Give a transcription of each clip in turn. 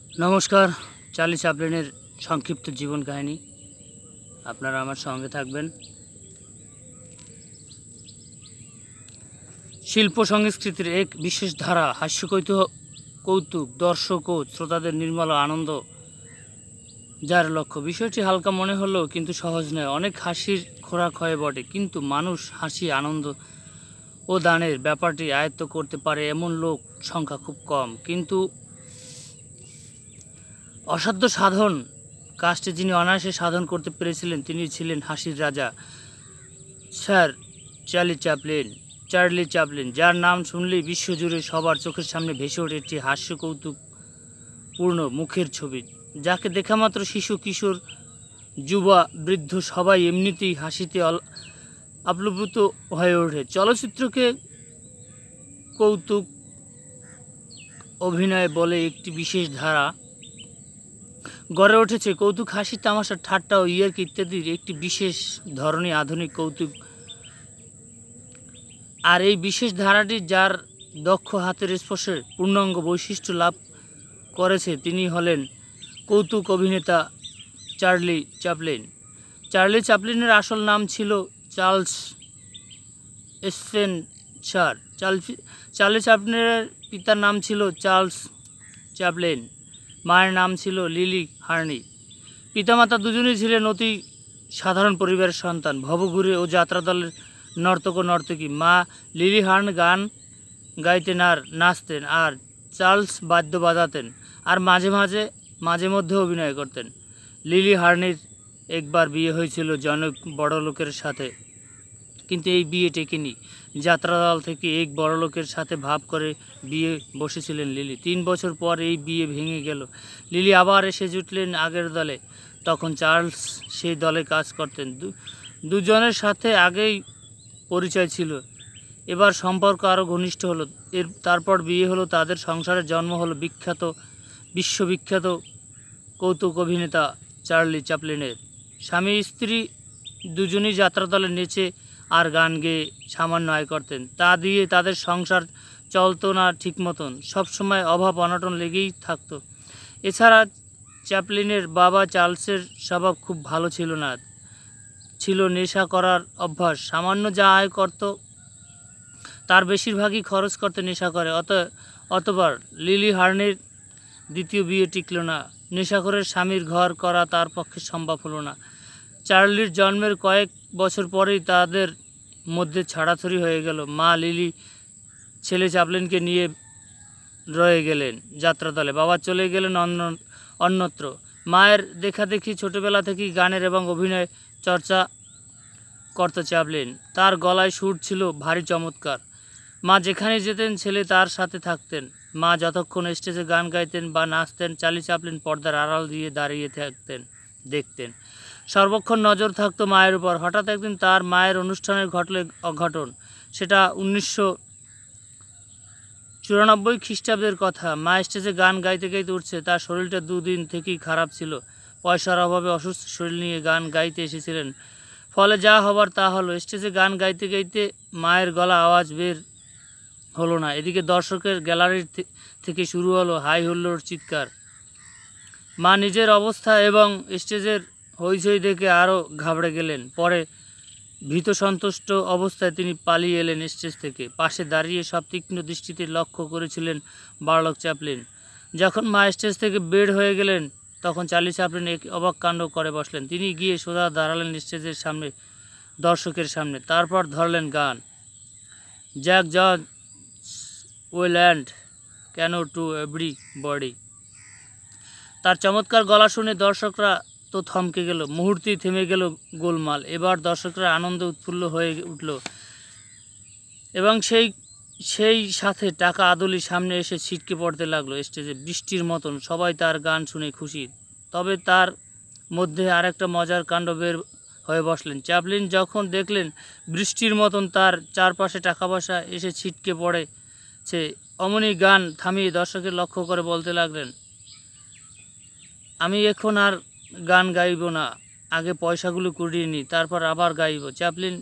নমস্কার। চার্লি চ্যাপলিনের সংক্ষিপ্ত জীবন কাহিনী, আপনারা আমার সঙ্গে থাকবেন। শিল্প সংস্কৃতির এক বিশেষ ধারা, কৌতুক দর্শক ও শ্রোতাদের নির্মল আনন্দ যার লক্ষ্য। বিষয়টি হালকা মনে হলেও কিন্তু সহজ নয়। অনেক হাসির খোরাক হয়ে বটে, কিন্তু মানুষ হাসি, আনন্দ ও দানের ব্যাপারটি আয়ত্ত করতে পারে এমন লোক সংখ্যা খুব কম। কিন্তু অসাধ্য সাধন কাজটি যিনি অনায়াসে সাধন করতে পেরেছিলেন, তিনি ছিলেন হাসির রাজা, স্যার চার্লি চ্যাপলিন, যার নাম শুনলেই বিশ্বজুড়ে সবার চোখের সামনে ভেসে ওঠে একটি হাস্য কৌতুকপূর্ণ মুখের ছবি, যাকে দেখা মাত্র শিশু, কিশোর, যুবা, বৃদ্ধ সবাই এমনিতেই হাসিতে আপ্লুত হয়ে ওঠে। চলচ্চিত্রকে কৌতুক অভিনয় বলে একটি বিশেষ ধারা গড়ে উঠেছে। কৌতুক, হাসি, তামাশা, ঠাট্টা ও ইয়ার্কি ইত্যাদির একটি বিশেষ ধরনের আধুনিক কৌতুক। আর এই বিশেষ ধারাটি যার দক্ষ হাতের স্পর্শে পূর্ণাঙ্গ বৈশিষ্ট্য লাভ করেছে, তিনি হলেন কৌতুক অভিনেতা চার্লি চ্যাপলিন। চার্লি চ্যাপলিনের আসল নাম ছিল চার্লস স্পেন্সার। চার্লি চ্যাপলিনের পিতার নাম ছিল চার্লস চ্যাপলিন, মায়ের নাম ছিল লিলি হার্নি। পিতামাতা দুজনেই ছিলেন অতি সাধারণ পরিবারের সন্তান, ভবঘুরে ও যাত্রা দলের নর্তক ও নর্তকী। মা লিলি হার্ন গান গাইতেন আর নাচতেন, আর চার্লস বাদ্য বাজাতেন আর মাঝে মধ্যে অভিনয় করতেন। লিলি হার্নির একবার বিয়ে হয়েছিল জনক বড়লোকের সাথে, কিন্তু এই বিয়ে টেকেনি। যাত্রাদল থেকে এক বড়লোকের সাথে ভাব করে বিয়ে বসেছিলেন লিলি। 3 বছর পর এই বিয়ে ভেঙে গেল। লিলি আবার এসে জুটলেন আগের দলে। তখন চার্লস সেই দলে কাজ করতেন। দুজনের সাথে আগেই পরিচয় ছিল, এবার সম্পর্ক আরও ঘনিষ্ঠ হলো। তারপর বিয়ে হলো, তাদের সংসারের জন্ম হলো বিশ্ববিখ্যাত কৌতুক অভিনেতা চার্লি চ্যাপলিনের। স্বামী স্ত্রী দুজনেই যাত্রা দলে নেচে আর গান গেয়ে সামান্য আয় করতেন। তা দিয়ে তাদের সংসার চলতো না ঠিক মতন, সবসময় অভাব অনটন লেগেই থাকতো। এছাড়া চ্যাপলিনের বাবা চার্লসের স্বভাব খুব ভালো ছিল না, ছিল নেশা করার অভ্যাস। সামান্য যা আয় করত তার বেশিরভাগই খরচ করতে নেশা করে। অতবার লিলি হার্নের দ্বিতীয় বিয়ে টিকল না। নেশাখোরের স্বামীর ঘর করা তার পক্ষে সম্ভব হলো না। চার্লির জন্মের কয়েক বছর পরেই তাদের মধ্যে ছাড়াছড়ি হয়ে গেল। মা লিলি ছেলে চ্যাপলিনকে নিয়ে রয়ে গেলেন যাত্রাদলে, বাবা চলে গেলেন অন্যত্র। মায়ের দেখাদেখি ছোটবেলা থেকেই গানের এবং অভিনয় চর্চা করত চ্যাপলিন। তার গলায় সুর ছিল ভারী চমৎকার। মা যেখানে যেতেন ছেলে তার সাথে থাকতেন। মা যতক্ষণ স্টেজে গান গাইতেন বা নাচতেন, চার্লি চ্যাপলিন পর্দার আড়াল দিয়ে দাঁড়িয়ে দেখতেন। সর্বক্ষণ নজর থাকতো মায়ের উপর। হঠাৎ একদিন তার মায়ের অনুষ্ঠানের ঘটল অঘটন। সেটা 1994 খ্রিস্টাব্দের কথা। মা স্টেজে গান গাইতে গাইতে উঠছে। তার শরীরটা 2 দিন থেকেই খারাপ ছিল। পয়সার অভাবে অসুস্থ শরীর নিয়ে গান গাইতে এসেছিলেন। ফলে যা হবার তা হলো। স্টেজে গান গাইতে গাইতে মায়ের গলা আওয়াজ বের হলো না। এদিকে দর্শকের গ্যালারি থেকে শুরু হলো হাই হুল্লোড়, চিৎকার। মা নিজের অবস্থা এবং স্টেজের হইচই দেখে আরও ঘাবড়ে গেলেন। পরে ভীত সন্তুষ্ট অবস্থায় তিনি পালিয়ে এলেন স্টেজ থেকে। পাশে দাঁড়িয়ে সব তীক্ষ্ণ দৃষ্টিতে লক্ষ্য করেছিলেন বড়লোক চ্যাপলিন। যখন মা স্টেজ থেকে বের হয়ে গেলেন, তখন চার্লি চ্যাপলিন এক অবাক কাণ্ড করে বসলেন। তিনি গিয়ে সোজা দাঁড়ালেন স্টেজের সামনে, দর্শকের সামনে। তারপর ধরলেন গান, Jack George will and can to everybody. তার চমৎকার গলা শুনে দর্শকরা তো থমকে গেল, মুহূর্তেই থেমে গেল গোলমাল। এবার দর্শকরা আনন্দে উৎফুল্ল হয়ে উঠল এবং সেই সাথে টাকা আদলি সামনে এসে ছিটকে পড়তে লাগলো স্টেজে বৃষ্টির মতন। সবাই তার গান শুনে খুশি। তবে তার মধ্যে আরেকটা মজার কাণ্ড বের হয়ে বসলেন। চ্যাপলিন যখন দেখলেন বৃষ্টির মতন তার চারপাশে টাকা পয়সা এসে ছিটকে পড়েছে, অমনি গান থামিয়ে দর্শকের লক্ষ্য করে বলতে লাগলেন, আমি এখন আর গান গাইব না, আগে পয়সাগুলো কুড়িয়ে নিই, তারপর আবার গাইব। চ্যাপলিন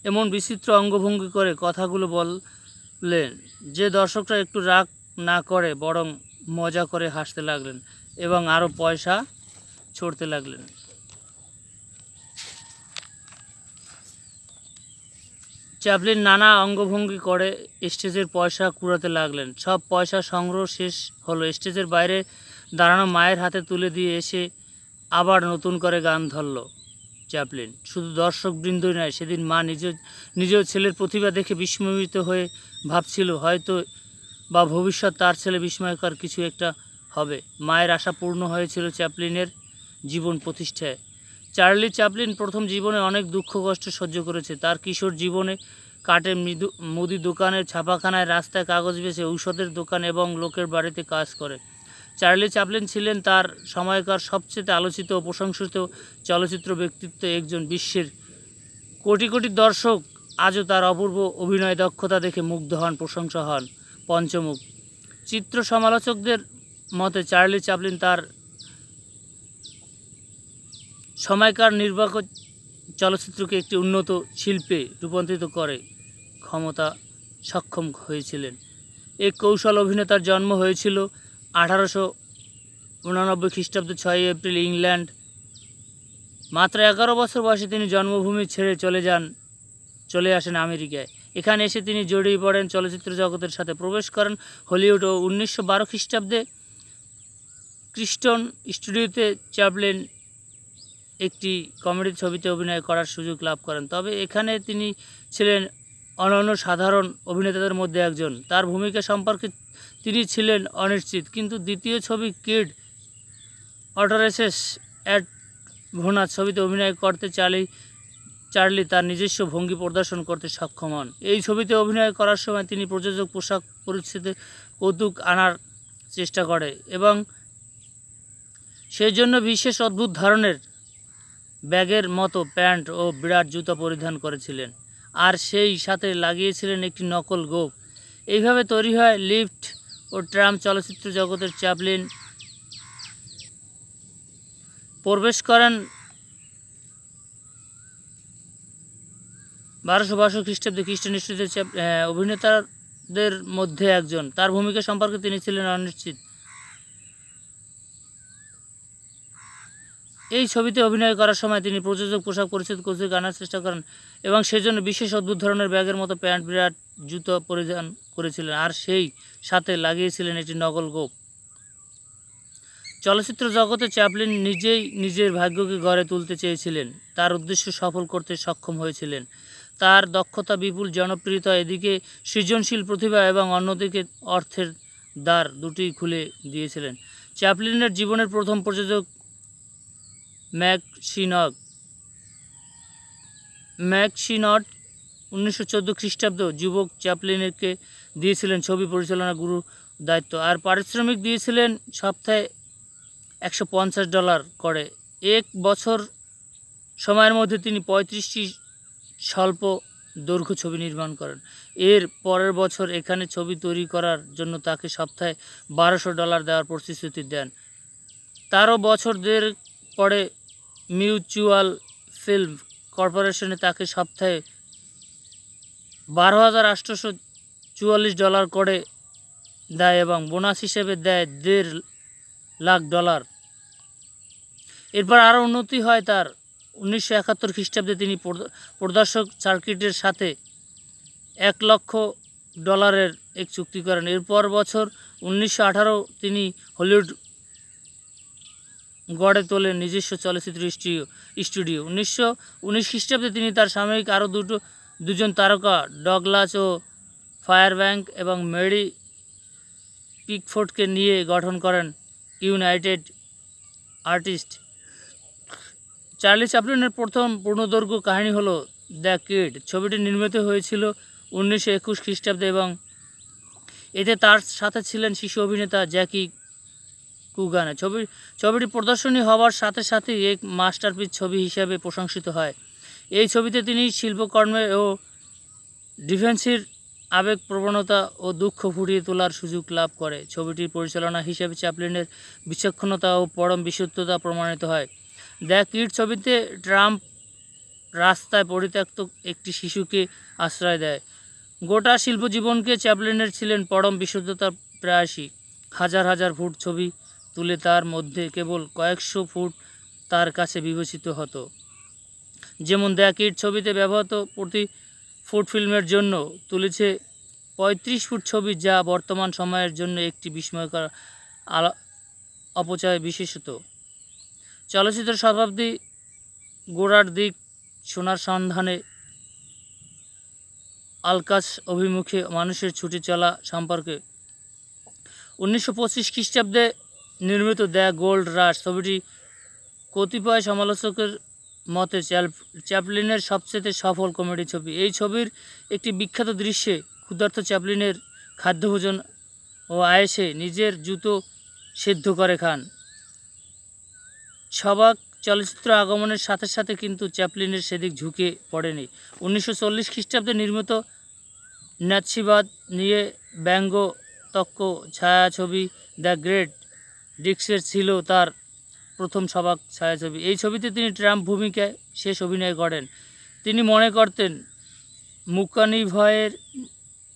এমন বিচিত্র অঙ্গভঙ্গি করে কথাগুলো বললেন যে দর্শকরা একটু রাগ না করে বরং মজা করে হাসতে লাগলেন এবং আরও পয়সা ছড়তে লাগলেন। চ্যাপলিন নানা অঙ্গভঙ্গি করে স্টেজের পয়সা কুড়াতে লাগলেন। সব পয়সা সংগ্রহ শেষ হলো। স্টেজের বাইরে দাঁড়ানো মায়ের হাতে তুলে দিয়ে এসে আবার নতুন করে গান ধরল চ্যাপলিন। শুধু দর্শকবৃন্দই নয়, সেদিন মা নিজের ছেলের প্রতিভা দেখে বিস্ময়িত হয়ে ভাবছিল হয়তো বা ভবিষ্যৎ তার ছেলে বিস্ময়কর কিছু একটা হবে। মায়ের আশা পূর্ণ হয়েছিল চ্যাপলিনের জীবন প্রতিষ্ঠায়। চার্লি চ্যাপলিন প্রথম জীবনে অনেক দুঃখ কষ্ট সহ্য করেছে। তার কিশোর জীবনে কাটে মুদি দোকানের ছাপাখানায়, রাস্তায় কাগজ বেচে, ঔষধের দোকান এবং লোকের বাড়িতে কাজ করে। চার্লি চ্যাপলিন ছিলেন তার সময়কার সবচেয়ে আলোচিত ও প্রশংসিত চলচ্চিত্র ব্যক্তিত্ব। একজন বিশ্বের কোটি কোটি দর্শক আজও তার অপূর্ব অভিনয় দক্ষতা দেখে মুগ্ধ হন, প্রশংসা হন পঞ্চমুখ। চিত্র সমালোচকদের মতে চার্লি চ্যাপলিন তার সময়কার নির্বাক চলচ্চিত্রকে একটি উন্নত শিল্পে রূপান্তরিত করে সক্ষম হয়েছিলেন। এক কৌশল অভিনেতার জন্ম হয়েছিল 1889 খ্রিস্টাব্দে 6 এপ্রিল ইংল্যান্ড। মাত্র 11 বছর বয়সে তিনি জন্মভূমি ছেড়ে চলে আসেন আমেরিকায়। এখানে এসে তিনি জড়িয়ে পড়েন চলচ্চিত্র জগতের সাথে, প্রবেশ করেন হলিউড ও 1912 খ্রিস্টাব্দে ক্রিস্টন স্টুডিওতে চ্যাপলিন একটি কমেডি ছবিতে অভিনয় করার সুযোগ লাভ করেন। তবে এখানে তিনি ছিলেন অনন্য সাধারণ অভিনেতাদের মধ্যে একজন। তার ভূমিকা সম্পর্কে তিনি ছিলেন অনিশ্চিত, কিন্তু দ্বিতীয় ছবি কিড অটোরেসেস অ্যাট ভোনাস ছবিতে অভিনয় করতে চার্লি তার নিজস্ব ভঙ্গি প্রদর্শন করতে সক্ষম হন। এই ছবিতে অভিনয় করার সময় তিনি প্রযোজক পোশাক পরিচ্ছদে কৌতুক আনার চেষ্টা করে এবং সেই জন্য বিশেষ অদ্ভুত ধরনের ব্যাগের মতো প্যান্ট ও বিরাট জুতা পরিধান করেছিলেন, আর সেই সাথে লাগিয়েছিলেন একটি নকল গোঁফ। এইভাবে তৈরি হয় লিফট ও ট্রাম চলচ্চিত্র জগতের। চ্যাপলিন প্রবেশ করেন 1262 খ্রিস্টাব্দে খ্রিস্টান স্টুডিওতে অভিনেতাদের মধ্যে একজন। তার ভূমিকা সম্পর্কে তিনি ছিলেন অনিশ্চিত। এই ছবিতে অভিনয় করার সময় তিনি প্রযোজক পোশাক পরিচ্ছদ কৌতুক আনার চেষ্টা করেন এবং সেজন্য বিশেষ অদ্ভুত ধরনের ব্যাগের মতো প্যান্ট, বিরাট জুতো পরিধান করেছিলেন, আর সেই সাথে লাগিয়েছিলেন একটি নকল গোঁফ। চলচ্চিত্র জগতে চ্যাপলিন নিজেই নিজের ভাগ্যকে গড়ে তুলতে চেয়েছিলেন, তার উদ্দেশ্য সফল করতে সক্ষম হয়েছিলেন। তার দক্ষতা, বিপুল জনপ্রিয়তা এদিকে সৃজনশীল প্রতিভা এবং অন্যদিকে অর্থের দ্বার দুটিই খুলে দিয়েছিলেন। চ্যাপলিনের জীবনের প্রথম প্রযোজক ম্যাকশিনট 1914 খ্রিস্টাব্দ যুবক চ্যাপলিনকে দিয়েছিলেন ছবি পরিচালনা গুরু দায়িত্ব, আর পারিশ্রমিক দিয়েছিলেন সপ্তাহে $150 করে। এক বছর সময়ের মধ্যে তিনি 35টি স্বল্প দৈর্ঘ্য ছবি নির্মাণ করেন। এর পরের বছর এখানে ছবি তৈরি করার জন্য তাকে সপ্তাহে $1200 দেওয়ার প্রতিশ্রুতি দেন। তারও বছর দেড় পরে মিউচুয়াল ফিল্ম কর্পোরেশনে তাকে সপ্তাহে $12,844 করে দেয় এবং বোনাস হিসেবে দেয় $1.5 লাখ। এরপর আরও উন্নতি হয় তার। 1971 খ্রিস্টাব্দে তিনি প্রদর্শক সার্কিটের সাথে $1,00,000 এক চুক্তি করেন। এরপর বছর 1918 তিনি হলিউড গড়ে তোলেন নিজস্ব চলচ্চিত্র স্টুডিও। 1919 খ্রিস্টাব্দে তিনি তার সাময়িক আরও দুজন তারকা ডগলাস ও ফায়ারব্যাঙ্ক এবং মেরি পিকফোর্ডকে নিয়ে গঠন করেন ইউনাইটেড আর্টিস্ট। চার্লি চ্যাপলিনের প্রথম পূর্ণদৈর্ঘ্য কাহিনী হলো দ্য কিড। ছবিটি নির্মিত হয়েছিল 1921 খ্রিস্টাব্দে এবং এতে তার সাথে ছিলেন শিশু অভিনেতা জ্যাকি কুগানে। ছবিটি প্রদর্শনী হওয়ার সাথে সাথেই এক মাস্টারপিস ছবি হিসাবে প্রশংসিত হয়। এই ছবিতে তিনি শিল্পকর্মে ও ডিফেন্সির আবেগপ্রবণতা ও দুঃখ ফুটিয়ে তোলার সুযোগ লাভ করে। ছবিটির পরিচালনা হিসেবে চ্যাপলিনের বিচক্ষণতা ও পরম বিশুদ্ধতা প্রমাণিত হয়। দ্য কিড ছবিতে ট্রাম্প রাস্তায় পরিত্যক্ত একটি শিশুকে আশ্রয় দেয়। গোটা শিল্পজীবনকে চ্যাপলিনের ছিলেন পরম বিশুদ্ধতার প্রয়াসী। হাজার হাজার ফুট ছবি তুলে তার মধ্যে কেবল কয়েকশো ফুট তার কাছে বিবেচিত হতো। যেমন দ্য কিড ছবিতে ব্যবহৃত প্রতি ফুট ফিল্মের জন্য তুলেছে ৩৫ ফুট ছবি, যা বর্তমান সময়ের জন্য একটি বিস্ময়কর অপচয়। বিশেষত চলচ্চিত্র শতাব্দী গোড়ার দিক সোনার সন্ধানে আলকাস অভিমুখে মানুষের ছুটে চলা সম্পর্কে 1925 খ্রিস্টাব্দে নির্মিত দ্য গোল্ড রাশ ছবিটি কতিপয় সমালোচকের মতে চ্যাপলিনের সবচেয়ে সফল কমেডি ছবি। এই ছবির একটি বিখ্যাত দৃশ্যে ক্ষুধার্ত চ্যাপলিনের খাদ্যভোজন ও আয়েসে নিজের জুতো সেদ্ধ করে খান। সবাক চলচ্চিত্র আগমনের সাথে সাথে কিন্তু চ্যাপলিনের সেদিক ঝুঁকে পড়েনি। 1940 খ্রিস্টাব্দে নির্মিত নাৎসিবাদ নিয়ে ব্যঙ্গতক্ক ছায়াছবি দ্য গ্রেট ডিক্সের ছিল তার প্রথম সবাক ছায়াছবি। এই ছবিতে তিনি ট্রাম্প ভূমিকায় শেষ অভিনয় করেন। তিনি মনে করতেন মূকাভিনয়ের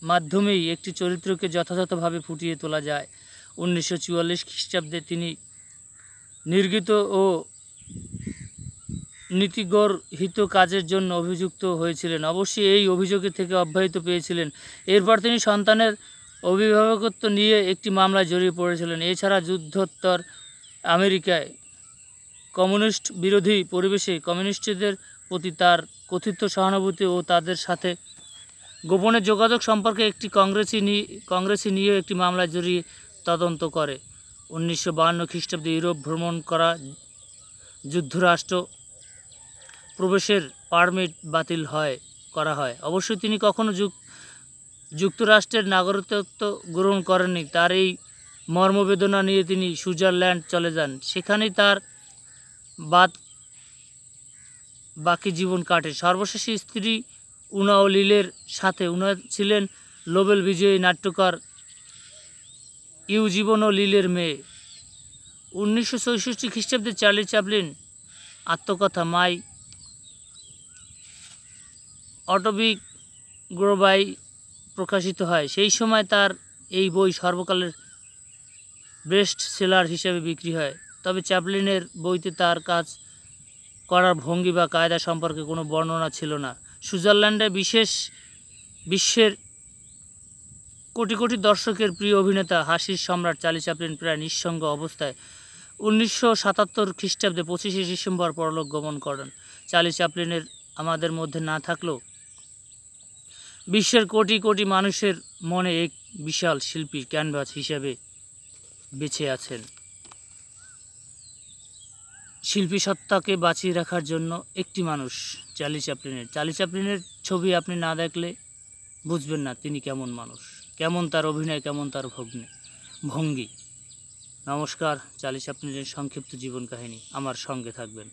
মাধ্যমেই একটি চরিত্রকে যথাযথভাবে ফুটিয়ে তোলা যায়। 1944 খ্রিস্টাব্দে তিনি নির্গীত ও নীতিগর্হিত কাজের জন্য অভিযুক্ত হয়েছিলেন। অবশ্যই এই অভিযোগে থেকে অব্যাহতি পেয়েছিলেন। এরপর তিনি সন্তানের অভিভাবকত্ব নিয়ে একটি মামলায় জড়িয়ে পড়েছিলেন। এছাড়া যুদ্ধোত্তর আমেরিকায় কমিউনিস্ট বিরোধী পরিবেশে কমিউনিস্টদের প্রতি তার কথিত সহানুভূতি ও তাদের সাথে গোপনে যোগাযোগ সম্পর্কে একটি কংগ্রেসি নিয়ে একটি মামলায় জড়িয়ে তদন্ত করে। 1952 খ্রিস্টাব্দে ইউরোপ ভ্রমণ করা যুক্তরাষ্ট্র প্রবেশের পারমিট বাতিল করা হয়। অবশ্যই তিনি কখনো যুক্তরাষ্ট্রের নাগরিকত্ব গ্রহণ করেননি। তার এই মর্মবেদনা নিয়ে তিনি সুইজারল্যান্ড চলে যান। সেখানেই তার বাকি জীবন কাটে। সর্বশেষ স্ত্রী উনা ও লিলের সাথে উনা ছিলেন নোবেল বিজয়ী নাট্যকার ইউজীবন ও লিলের মেয়ে। 1964 খ্রিস্টাব্দে চার্লি চ্যাপলিন আত্মকথা মাই অটোবিওগ্রাফি প্রকাশিত হয়। সেই সময় তার এই বই সর্বকালের বেস্ট সেলার হিসেবে বিক্রি হয়। তবে চ্যাপলিনের বইতে তার কাজ করার ভঙ্গি বা কায়দা সম্পর্কে কোনো বর্ণনা ছিল না। সুইজারল্যান্ডে বিশ্বের কোটি কোটি দর্শকের প্রিয় অভিনেতা, হাসির সম্রাট চার্লি চ্যাপলিন প্রায় নিঃসঙ্গ অবস্থায় 1977 খ্রিস্টাব্দে 25 ডিসেম্বর পরলোক গমন করেন। চার্লি চ্যাপলিনের আমাদের মধ্যে না থাকলেও বিশ্বের কোটি কোটি মানুষের মনে এক বিশাল শিল্পীর ক্যানভাস হিসেবে বেঁচে আছেন। শিল্পী সত্তাকে বাঁচিয়ে রাখার জন্য একটি মানুষ, চার্লি চ্যাপলিনের ছবি আপনি না দেখলে বুঝবেন না তিনি কেমন মানুষ, কেমন তার অভিনয়, কেমন তার ভঙ্গি। নমস্কার, চার্লি চ্যাপলিনের সংক্ষিপ্ত জীবন কাহিনী। আমার সঙ্গে থাকবেন।